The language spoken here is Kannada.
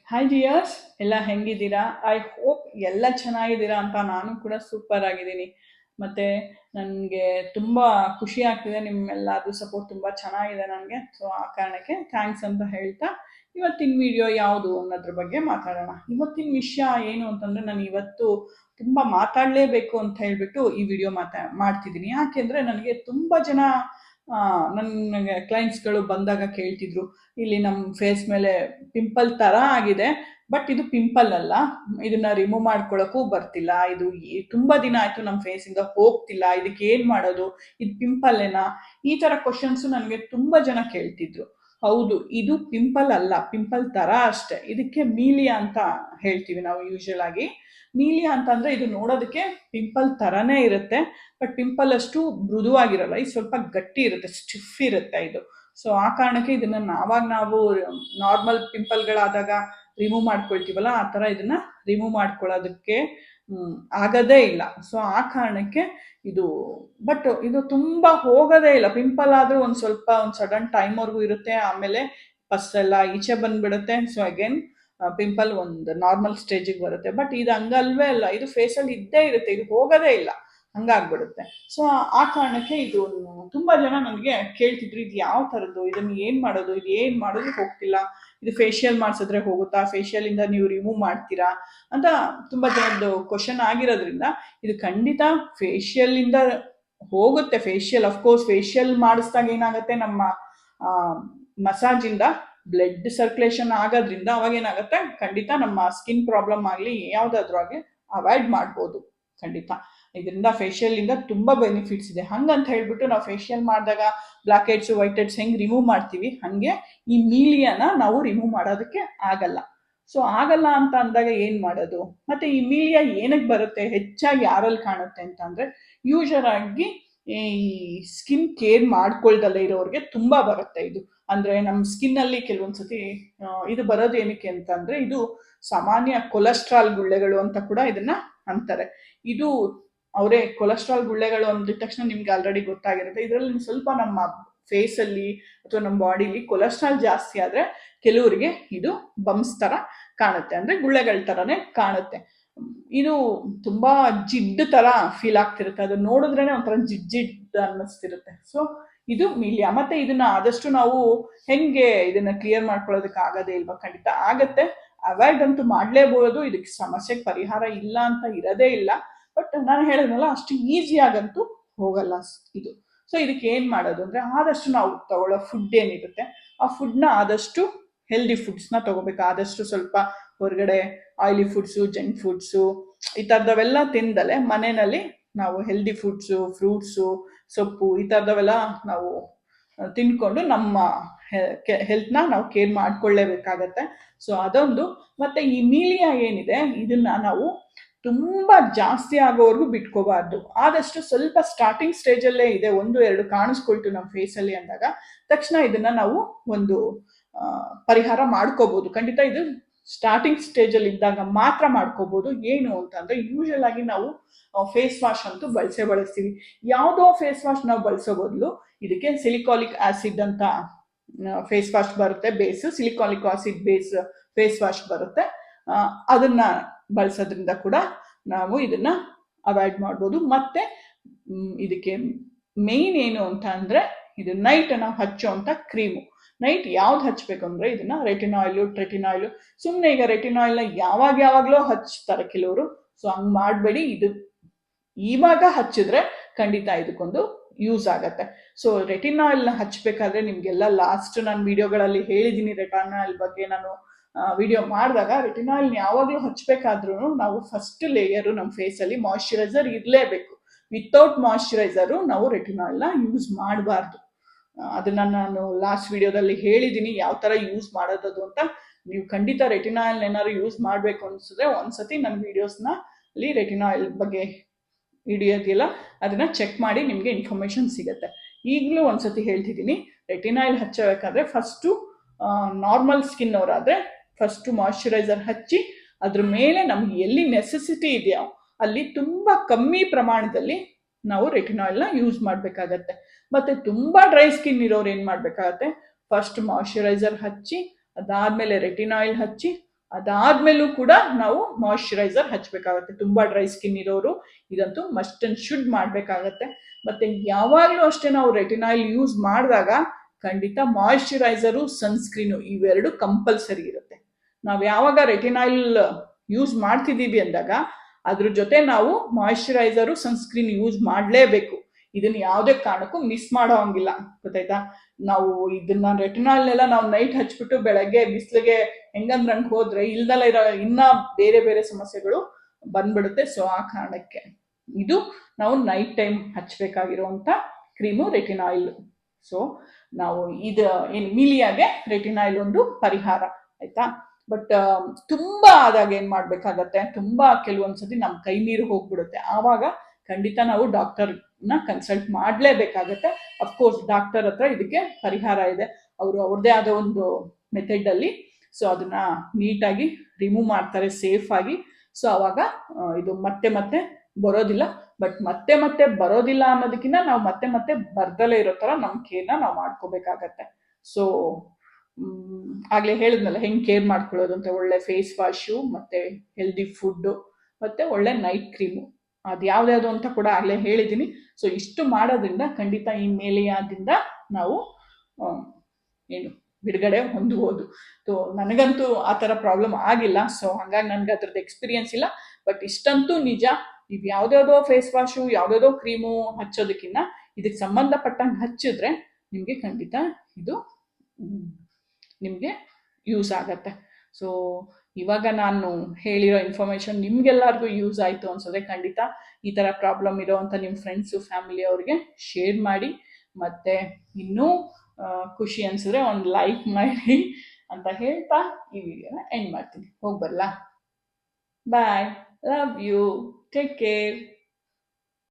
ಹಾಯ್ ಡಿಯರ್ಸ್, ಎಲ್ಲ ಹೆಂಗಿದ್ದೀರಾ? ಐ ಹೋಪ್ ಎಲ್ಲ ಚೆನ್ನಾಗಿದ್ದೀರಾ ಅಂತ. ನಾನು ಕೂಡ ಸೂಪರ್ ಆಗಿದ್ದೀನಿ. ಮತ್ತು ನನಗೆ ತುಂಬ ಖುಷಿ ಆಗ್ತಿದೆ, ನಿಮ್ಮೆಲ್ಲರದು ಸಪೋರ್ಟ್ ತುಂಬ ಚೆನ್ನಾಗಿದೆ ನನಗೆ. ಸೊ ಆ ಕಾರಣಕ್ಕೆ ಥ್ಯಾಂಕ್ಸ್ ಅಂತ ಹೇಳ್ತಾ ಇವತ್ತಿನ ವಿಡಿಯೋ ಯಾವುದು ಅನ್ನೋದ್ರ ಬಗ್ಗೆ ಮಾತಾಡೋಣ. ಇವತ್ತಿನ ವಿಷಯ ಏನು ಅಂತಂದರೆ, ನಾನು ಇವತ್ತು ತುಂಬ ಮಾತಾಡಲೇಬೇಕು ಅಂತ ಹೇಳಿಬಿಟ್ಟು ಈ ವಿಡಿಯೋ ಮಾಡ್ತಿದ್ದೀನಿ. ಯಾಕೆಂದರೆ ನನಗೆ ತುಂಬ ಜನ ನನಗೆ ಕ್ಲೈಂಟ್ಸ್ಗಳು ಬಂದಾಗ ಕೇಳ್ತಿದ್ರು, ಇಲ್ಲಿ ನಮ್ಮ ಫೇಸ್ ಮೇಲೆ ಪಿಂಪಲ್ ಥರ ಆಗಿದೆ, ಬಟ್ ಇದು ಪಿಂಪಲ್ ಅಲ್ಲ, ಇದನ್ನ ರಿಮೂವ್ ಮಾಡ್ಕೊಳ್ಳೋಕ್ಕೂ ಬರ್ತಿಲ್ಲ, ಇದು ತುಂಬ ದಿನ ಆಯಿತು ನಮ್ಮ ಫೇಸಿಂದ ಹೋಗ್ತಿಲ್ಲ, ಇದಕ್ಕೆ ಏನು ಮಾಡೋದು, ಇದು ಪಿಂಪಲ್ ಏನಾ? ಈ ಥರ ಕ್ವಶನ್ಸು ನನಗೆ ತುಂಬ ಜನ ಕೇಳ್ತಿದ್ರು. ಹೌದು, ಇದು ಪಿಂಪಲ್ ಅಲ್ಲ, ಪಿಂಪಲ್ ಥರ ಅಷ್ಟೇ. ಇದಕ್ಕೆ ಮೀಲಿಯಾ ಅಂತ ಹೇಳ್ತೀವಿ ನಾವು ಯೂಶುವಲ್ ಆಗಿ. ಮೀಲಿಯಾ ಅಂತಂದರೆ ಇದು ನೋಡೋದಕ್ಕೆ ಪಿಂಪಲ್ ಥರನೇ ಇರುತ್ತೆ, ಬಟ್ ಪಿಂಪಲ್ ಅಷ್ಟು ಮೃದುವಾಗಿರಲ್ಲ, ಇದು ಸ್ವಲ್ಪ ಗಟ್ಟಿ ಇರುತ್ತೆ, ಸ್ಟಿಫ್ ಇರುತ್ತೆ ಇದು. ಸೊ ಆ ಕಾರಣಕ್ಕೆ ಇದನ್ನು ನಾವು ನಾರ್ಮಲ್ ಪಿಂಪಲ್ಗಳಾದಾಗ ರಿಮೂವ್ ಮಾಡ್ಕೊಳ್ತೀವಲ್ಲ, ಆ ಥರ ಇದನ್ನು ರಿಮೂವ್ ಮಾಡ್ಕೊಳ್ಳೋದಕ್ಕೆ ಆಗೋದೇ ಇಲ್ಲ. ಸೊ ಆ ಕಾರಣಕ್ಕೆ ಬಟ್ ಇದು ತುಂಬ ಹೋಗೋದೇ ಇಲ್ಲ. ಪಿಂಪಲ್ ಆದರೂ ಒಂದು ಸಡನ್ ಟೈಮ್ವರೆಗೂ ಇರುತ್ತೆ, ಆಮೇಲೆ ಎಲ್ಲ ಈಚೆ ಬಂದುಬಿಡುತ್ತೆ. ಸೊ ಅಗೇನ್ ಪಿಂಪಲ್ ಒಂದು ನಾರ್ಮಲ್ ಸ್ಟೇಜಿಗೆ ಬರುತ್ತೆ. ಬಟ್ ಇದು ಹಂಗಲ್ವೇ ಅಲ್ಲ, ಇದು ಫೇಸಲ್ಲಿ ಇದ್ದೇ ಇರುತ್ತೆ, ಇದು ಹೋಗೋದೇ ಇಲ್ಲ, ಹಂಗಾಗ್ಬಿಡುತ್ತೆ. ಸೊ ಆ ಕಾರಣಕ್ಕೆ ಇದು ತುಂಬ ಜನ ನನಗೆ ಕೇಳ್ತಿದ್ರು, ಇದು ಯಾವ ಥರದ್ದು, ಇದನ್ನು ಏನು ಮಾಡೋದು, ಇದು ಏನು ಮಾಡೋದು ಹೋಗ್ತಿಲ್ಲ, ಇದು ಫೇಶಿಯಲ್ ಮಾಡಿಸಿದ್ರೆ ಹೋಗುತ್ತಾ, ಫೇಶಿಯಲಿಂದ ನೀವು ರಿಮೂವ್ ಮಾಡ್ತೀರಾ ಅಂತ ತುಂಬ ಜನದ್ದು ಕ್ವಶನ್ ಆಗಿರೋದ್ರಿಂದ, ಇದು ಖಂಡಿತ ಫೇಶಿಯಲಿಂದ ಹೋಗುತ್ತೆ. ಫೇಶಿಯಲ್ ಅಫ್ಕೋರ್ಸ್ ಫೇಶಿಯಲ್ ಮಾಡಿಸಿದಾಗ ಏನಾಗುತ್ತೆ, ನಮ್ಮ ಮಸಾಜಿಂದ ಬ್ಲಡ್ ಸರ್ಕ್ಯುಲೇಷನ್ ಆಗೋದ್ರಿಂದ ಅವಾಗ ಏನಾಗುತ್ತೆ, ಖಂಡಿತ ನಮ್ಮ ಸ್ಕಿನ್ ಪ್ರಾಬ್ಲಮ್ ಆಗಲಿ ಯಾವುದಾದ್ರೂ ಆಗಲಿ ಅವಾಯ್ಡ್ ಮಾಡ್ಬೋದು ಖಂಡಿತ. ಇದರಿಂದ ಫೇಶಿಯಲಿಂದ ತುಂಬ ಬೆನಿಫಿಟ್ಸ್ ಇದೆ. ಹಂಗಂತ ಹೇಳ್ಬಿಟ್ಟು ನಾವು ಫೇಶಿಯಲ್ ಮಾಡಿದಾಗ ಬ್ಲ್ಯಾಕ್ ಹೆಡ್ಸು ವೈಟ್ ಹೆಡ್ಸ್ ಹೆಂಗೆ ರಿಮೂವ್ ಮಾಡ್ತೀವಿ, ಹಾಗೆ ಈ ಮೀಲಿಯಾನ ನಾವು ರಿಮೂವ್ ಮಾಡೋದಕ್ಕೆ ಆಗಲ್ಲ. ಸೊ ಆಗಲ್ಲ ಅಂತ ಅಂದಾಗ ಏನು ಮಾಡೋದು? ಮತ್ತು ಈ ಮೀಲಿಯಾ ಏನಕ್ಕೆ ಬರುತ್ತೆ, ಹೆಚ್ಚಾಗಿ ಯಾರಲ್ಲಿ ಕಾಣುತ್ತೆ ಅಂತ ಅಂದರೆ, ಯೂಶುವಲ್ ಆಗಿ ಈ ಸ್ಕಿನ್ ಕೇರ್ ಮಾಡ್ಕೊಳ್ದಲ್ಲೇ ಇರೋರಿಗೆ ತುಂಬ ಬರುತ್ತೆ ಇದು. ಅಂದರೆ ನಮ್ಮ ಸ್ಕಿನ್ನಲ್ಲಿ ಕೆಲವೊಂದ್ಸತಿ ಇದು ಬರೋದು ಏನಕ್ಕೆ ಅಂತಂದರೆ, ಇದು ಸಾಮಾನ್ಯ ಕೊಲೆಸ್ಟ್ರಾಲ್ ಗುಳ್ಳೆಗಳು ಅಂತ ಕೂಡ ಇದನ್ನು ಅಂತಾರೆ. ಇದು ಅವರೇ ಕೊಲೆಸ್ಟ್ರಾಲ್ ಗುಳ್ಳೆಗಳು ಅಂದಿದ ತಕ್ಷಣ ನಿಮ್ಗೆ ಆಲ್ರೆಡಿ ಗೊತ್ತಾಗಿರುತ್ತೆ. ಇದರಲ್ಲಿ ಸ್ವಲ್ಪ ನಮ್ಮ ಫೇಸಲ್ಲಿ ಅಥವಾ ನಮ್ಮ ಬಾಡಿಲಿ ಕೊಲೆಸ್ಟ್ರಾಲ್ ಜಾಸ್ತಿ ಆದರೆ ಕೆಲವರಿಗೆ ಇದು ಬಂಪ್ಸ್ ಥರ ಕಾಣುತ್ತೆ, ಅಂದರೆ ಗುಳ್ಳೆಗಳ ಥರನೇ ಕಾಣುತ್ತೆ. ಇದು ತುಂಬ ಜಿಡ್ಡು ಥರ ಫೀಲ್ ಆಗ್ತಿರುತ್ತೆ, ಅದು ನೋಡಿದ್ರೇ ಒಂಥರ ಜಿಡ್ಡು ಅನ್ನಿಸ್ತಿರುತ್ತೆ. ಸೊ ಇದು ಮೀಲಿಯಾ. ಮತ್ತು ಇದನ್ನು ಆದಷ್ಟು ನಾವು ಹೆಂಗೆ ಇದನ್ನು ಕ್ಲಿಯರ್ ಮಾಡ್ಕೊಳ್ಳೋದಕ್ಕೆ ಆಗೋದೇ ಇಲ್ವಾ? ಖಂಡಿತ ಆಗತ್ತೆ. ಅವಾಯ್ಡ್ ಅಂತೂ ಮಾಡಲೇಬಹುದು, ಇದಕ್ಕೆ ಸಮಸ್ಯೆಗೆ ಪರಿಹಾರ ಇಲ್ಲ ಅಂತ ಇರೋದೇ ಇಲ್ಲ. ಬಟ್ ನಾನು ಹೇಳಿದ್ನಲ್ಲ, ಅಷ್ಟು ಈಸಿಯಾಗಂತೂ ಹೋಗಲ್ಲ ಇದು. ಸೊ ಇದಕ್ಕೆ ಏನು ಮಾಡೋದು ಅಂದರೆ, ಆದಷ್ಟು ನಾವು ತಗೊಳ್ಳೋ ಫುಡ್ ಏನಿರುತ್ತೆ ಆ ಫುಡ್ನ ಆದಷ್ಟು ಹೆಲ್ದಿ ಫುಡ್ಸ್ನ ತಗೋಬೇಕು. ಆದಷ್ಟು ಸ್ವಲ್ಪ ಹೊರಗಡೆ ಆಯಿಲಿ ಫುಡ್ಸು, ಜಂಕ್ ಫುಡ್ಸು ಈ ಥರದವೆಲ್ಲ ತಿಂದಲೆ ಮನೆಯಲ್ಲಿ ನಾವು ಹೆಲ್ದಿ ಫುಡ್ಸು, ಫ್ರೂಟ್ಸು, ಸೊಪ್ಪು ಈ ಥರದವೆಲ್ಲ ನಾವು ತಿನ್ಕೊಂಡು ನಮ್ಮ ಹೆಲ್ತ್ನ ನಾವು ಕೇರ್ ಮಾಡ್ಕೊಳ್ಳೇಬೇಕಾಗತ್ತೆ. ಸೊ ಅದೊಂದು. ಮತ್ತು ಈ ಮೀಲಿಯಾ ಏನಿದೆ ಇದನ್ನು ನಾವು ತುಂಬ ಜಾಸ್ತಿ ಆಗೋವರೆಗೂ ಬಿಟ್ಕೋಬಾರ್ದು. ಆದಷ್ಟು ಸ್ವಲ್ಪ ಸ್ಟಾರ್ಟಿಂಗ್ ಸ್ಟೇಜಲ್ಲೇ ಇದೆ, 1-2 ಕಾಣಿಸ್ಕೊಳ್ತು ನಮ್ಮ ಫೇಸಲ್ಲಿ ಅಂದಾಗ ತಕ್ಷಣ ಇದನ್ನು ನಾವು ಒಂದು ಪರಿಹಾರ ಮಾಡ್ಕೋಬೋದು. ಖಂಡಿತ ಇದು ಸ್ಟಾರ್ಟಿಂಗ್ ಸ್ಟೇಜಲ್ಲಿ ಇದ್ದಾಗ ಮಾತ್ರ ಮಾಡ್ಕೋಬೋದು. ಏನು ಅಂತಂದರೆ, ಯೂಶುವಲ್ ಆಗಿ ನಾವು ಫೇಸ್ ವಾಶ್ ಅಂತೂ ಬಳಸ್ತೀವಿ. ಯಾವುದೋ ಫೇಸ್ ವಾಶ್ ನಾವು ಬಳಸೋ ಬದಲು ಇದಕ್ಕೆ ಸಿಲಿಕಾಲಿಕ್ ಆಸಿಡ್ ಅಂತ ಫೇಸ್ ವಾಶ್ ಬರುತ್ತೆ, base salicylic acid base face wash ಬರುತ್ತೆ. ಅದನ್ನ ಬಳಸೋದ್ರಿಂದ ಕೂಡ ನಾವು ಇದನ್ನ ಅವಾಯ್ಡ್ ಮಾಡ್ಬೋದು. ಮತ್ತೆ ಇದಕ್ಕೆ ಮೇನ್ ಏನು ಅಂತ ಅಂದರೆ, ಇದು ನೈಟ್ ನಾವು ಹಚ್ಚುವಂಥ ಕ್ರೀಮು. ನೈಟ್ ಯಾವ್ದು ಹಚ್ಚಬೇಕು ಅಂದರೆ, ಇದನ್ನ ಟ್ರೆಟಿನಾಯ್ಲು. ಸುಮ್ಮನೆ ಈಗ ರೆಟಿನಾಯ್ಲ್ನ ಯಾವಾಗಲೋ ಹಚ್ತಾರೆ ಕೆಲವರು. ಸೊ ಹಂಗೆ ಮಾಡಬೇಡಿ. ಇದು ಇವಾಗ ಹಚ್ಚಿದ್ರೆ ಖಂಡಿತ ಇದಕ್ಕೊಂದು ಯೂಸ್ ಆಗತ್ತೆ. ಸೊ ರೆಟಿನಾಯ್ಲ್ನ ಹಚ್ಚಬೇಕಾದ್ರೆ ನಿಮಗೆಲ್ಲ ಲಾಸ್ಟ್ ನಾನು ವಿಡಿಯೋಗಳಲ್ಲಿ ಹೇಳಿದ್ದೀನಿ. ರೆಟಿನಾಯ್ಲ್ ಬಗ್ಗೆ ನಾನು ವಿಡಿಯೋ ಮಾಡಿದಾಗ, ರೆಟಿನಾಯ್ಲ್ ಯಾವಾಗಲೂ ಹಚ್ಚಬೇಕಾದ್ರೂ ನಾವು ಫಸ್ಟ್ ಲೇಯರು ನಮ್ಮ ಫೇಸಲ್ಲಿ ಮಾಯ್ಶ್ಚರೈಸರ್ ಇರಲೇಬೇಕು. ವಿತೌಟ್ ಮಾಯ್ಶ್ಚರೈಸರು ನಾವು ರೆಟಿನಾಯ್ಲ್ನ ಯೂಸ್ ಮಾಡಬಾರ್ದು. ಅದನ್ನು ನಾನು ಲಾಸ್ಟ್ ವಿಡಿಯೋದಲ್ಲಿ ಹೇಳಿದ್ದೀನಿ ಯಾವ ಥರ ಯೂಸ್ ಮಾಡೋದು ಅಂತ. ನೀವು ಖಂಡಿತ ರೆಟಿನಾಯ್ಲ್ ಏನಾದ್ರು ಯೂಸ್ ಮಾಡಬೇಕು ಅನಿಸಿದ್ರೆ ಒಂದ್ಸತಿ ನನ್ನ ವಿಡಿಯೋಸ್ನ ಅಲ್ಲಿ ರೆಟಿನಾಯ್ಲ್ ಬಗ್ಗೆ ಹಿಡಿಯೋದಿಲ್ಲ, ಅದನ್ನು ಚೆಕ್ ಮಾಡಿ, ನಿಮಗೆ ಇನ್ಫಾರ್ಮೇಷನ್ ಸಿಗುತ್ತೆ. ಈಗಲೂ ಒಂದ್ಸತಿ ಹೇಳ್ತಿದ್ದೀನಿ, ರೆಟಿನಾಯ್ಲ್ ಹಚ್ಚಬೇಕಾದ್ರೆ ಫಸ್ಟು ನಾರ್ಮಲ್ ಸ್ಕಿನ್ ಅವರಾದರೆ ಫಸ್ಟು ಮಾಯ್ಶ್ಚರೈಸರ್ ಹಚ್ಚಿ, ಅದ್ರ ಮೇಲೆ ನಮ್ಗೆ ಎಲ್ಲಿ ನೆಸೆಸಿಟಿ ಇದೆಯೋ ಅಲ್ಲಿ ತುಂಬ ಕಮ್ಮಿ ಪ್ರಮಾಣದಲ್ಲಿ ನಾವು ರೆಟಿನಾಯ್ಲ್ನ ಯೂಸ್ ಮಾಡಬೇಕಾಗತ್ತೆ. ಮತ್ತು ತುಂಬ ಡ್ರೈ ಸ್ಕಿನ್ ಇರೋರು ಏನು ಮಾಡಬೇಕಾಗತ್ತೆ, ಫಸ್ಟ್ ಮಾಯ್ಶ್ಚರೈಸರ್ ಹಚ್ಚಿ, ಅದಾದಮೇಲೆ ರೆಟಿನಾಯ್ಲ್ ಹಚ್ಚಿ, ಅದಾದ್ಮೇಲೂ ಕೂಡ ನಾವು ಮಾಯಿಶ್ಚರೈಸರ್ ಹಚ್ಬೇಕಾಗತ್ತೆ. ತುಂಬಾ ಡ್ರೈ ಸ್ಕಿನ್ ಇರೋರು ಇದಂತೂ ಮಸ್ಟ್ ಅಂಡ್ ಶುಡ್ ಮಾಡ್ಬೇಕಾಗತ್ತೆ. ಮತ್ತೆ ಯಾವಾಗ್ಲೂ ಅಷ್ಟೇ ನಾವು ರೆಟಿನಾಯಿಲ್ ಯೂಸ್ ಮಾಡಿದಾಗ ಖಂಡಿತ ಮಾಯಿಶ್ಚರೈಸರು ಸನ್ಸ್ಕ್ರೀನು ಇವೆರಡು ಕಂಪಲ್ಸರಿ ಇರುತ್ತೆ. ನಾವು ಯಾವಾಗ ರೆಟಿನಾಯಿಲ್ ಯೂಸ್ ಮಾಡ್ತಿದ್ದೀವಿ ಅಂದಾಗ ಅದ್ರ ಜೊತೆ ನಾವು ಮಾಯಿಶ್ಚರೈಸರು ಸನ್ಸ್ಕ್ರೀನ್ ಯೂಸ್ ಮಾಡಲೇಬೇಕು. ಇದನ್ನ ಯಾವುದೇ ಕಾರಣಕ್ಕೂ ಮಿಸ್ ಮಾಡೋ ಹಂಗಿಲ್ಲ, ಗೊತ್ತಾಯ್ತಾ? ನಾವು ಇದನ್ನ ರೆಟಿನಾಲ್ನೆಲ್ಲ ನಾವು ನೈಟ್ ಹಚ್ಬಿಟ್ಟು ಬೆಳಗ್ಗೆ ಬಿಸಿಲಿಗೆ ಹೆಂಗಂದ್ರಂಗೆ ಹೋದ್ರೆ ಇಲ್ದಲ್ಲ ಇರೋ ಇನ್ನ ಬೇರೆ ಬೇರೆ ಸಮಸ್ಯೆಗಳು ಬಂದ್ಬಿಡುತ್ತೆ. ಸೊ ಆ ಕಾರಣಕ್ಕೆ ಇದು ನಾವು ನೈಟ್ ಟೈಮ್ ಹಚ್ಬೇಕಾಗಿರುವಂತ ಕ್ರೀಮು ರೆಟಿನಾಯಿಲ್. ಸೊ ನಾವು ಇದು ಏನು ಮೀಲಿಯಾಗೆ ರೆಟಿನಾಯಿಲ್ ಒಂದು ಪರಿಹಾರ, ಆಯ್ತಾ? ಬಟ್ ತುಂಬಾ ಆದಾಗ ಏನ್ ಮಾಡ್ಬೇಕಾಗತ್ತೆ, ತುಂಬಾ ಕೆಲವೊಂದ್ಸತಿ ನಮ್ ಕೈ ಮೀರಿ ಹೋಗ್ಬಿಡುತ್ತೆ. ಆವಾಗ ಖಂಡಿತ ನಾವು ಡಾಕ್ಟರ್ನ ಕನ್ಸಲ್ಟ್ ಮಾಡ್ಲೇಬೇಕಾಗತ್ತೆ. ಅಫ್ಕೋರ್ಸ್ ಡಾಕ್ಟರ್ ಹತ್ರ ಇದಕ್ಕೆ ಪರಿಹಾರ ಇದೆ, ಅವರು ಅವ್ರದೇ ಆದ ಒಂದು ಮೆಥಡ್ ಅಲ್ಲಿ ಸೊ ಅದನ್ನ ನೀಟಾಗಿ ರಿಮೂವ್ ಮಾಡ್ತಾರೆ ಸೇಫ್ ಆಗಿ. ಸೊ ಅವಾಗ ಇದು ಮತ್ತೆ ಮತ್ತೆ ಬರೋದಿಲ್ಲ. ಬಟ್ ಮತ್ತೆ ಮತ್ತೆ ಬರೋದಿಲ್ಲ ಅನ್ನೋದಕ್ಕಿಂತ ನಾವು ಮತ್ತೆ ಮತ್ತೆ ಬರ್ದಲೇ ಇರೋ ತರ ನಮ್ ಕೇರ್ನ ನಾವು ಮಾಡ್ಕೋಬೇಕಾಗತ್ತೆ. ಸೊ ಆಗ್ಲೇ ಹೇಳಿದ್ನಲ್ಲ ಹೆಂಗ್ ಕೇರ್ ಮಾಡ್ಕೊಳ್ಳೋದು ಅಂತ, ಒಳ್ಳೆ ಫೇಸ್ ವಾಶು ಮತ್ತೆ ಹೆಲ್ದಿ ಫುಡ್ ಮತ್ತೆ ಒಳ್ಳೆ ನೈಟ್ ಕ್ರೀಮು, ಅದು ಯಾವ್ದ್ಯಾವ್ದು ಅಂತ ಕೂಡ ಆಗ್ಲೇ ಹೇಳಿದ್ದೀನಿ. ಸೊ ಇಷ್ಟು ಮಾಡೋದ್ರಿಂದ ಖಂಡಿತ ಈ ಮೇಲಿಯಾದಿಂದ ನಾವು ಏನು ಬಿಡುಗಡೆ ಹೊಂದಬಹುದು. ಸೊ ನನಗಂತೂ ಆ ಥರ ಪ್ರಾಬ್ಲಮ್ ಆಗಿಲ್ಲ, ಸೊ ಹಾಗಾಗಿ ನನಗೆ ಅದ್ರದ್ದು ಎಕ್ಸ್ಪೀರಿಯನ್ಸ್ ಇಲ್ಲ. ಬಟ್ ಇಷ್ಟಂತೂ ನಿಜ, ನೀವು ಯಾವ್ದಾವುದೋ ಫೇಸ್ ವಾಶು ಯಾವ್ದಾವುದೋ ಕ್ರೀಮು ಹಚ್ಚೋದಕ್ಕಿಂತ ಇದಕ್ಕೆ ಸಂಬಂಧಪಟ್ಟಂಗೆ ಹಚ್ಚಿದ್ರೆ ನಿಮಗೆ ಖಂಡಿತ ಇದು ನಿಮಗೆ ಯೂಸ್ ಆಗತ್ತೆ. ಸೊ ಇವಾಗ ನಾನು ಹೇಳಿರೋ ಇನ್ಫಾರ್ಮೇಶನ್ ನಿಮ್ಗೆಲ್ಲರಿಗೂ ಯೂಸ್ ಆಯಿತು ಅನ್ಸೋದೆ. ಖಂಡಿತ ಈ ಥರ ಪ್ರಾಬ್ಲಮ್ ಇರೋವಂಥ ನಿಮ್ಮ ಫ್ರೆಂಡ್ಸು ಫ್ಯಾಮಿಲಿ ಅವ್ರಿಗೆ ಶೇರ್ ಮಾಡಿ. ಮತ್ತೆ ಇನ್ನೂ ಖುಷಿ ಅನ್ಸಿದ್ರೆ ಒಂದು ಲೈಕ್ ಮಾಡಿ ಅಂತ ಹೇಳ್ತಾ ಈ ವಿಡಿಯೋನ ಎಂಡ್ ಮಾಡ್ತೀನಿ. ಹೋಗ್ಬರಲ್ಲ? ಬಾಯ್, ಲವ್ ಯು, ಟೇಕ್ ಕೇರ್.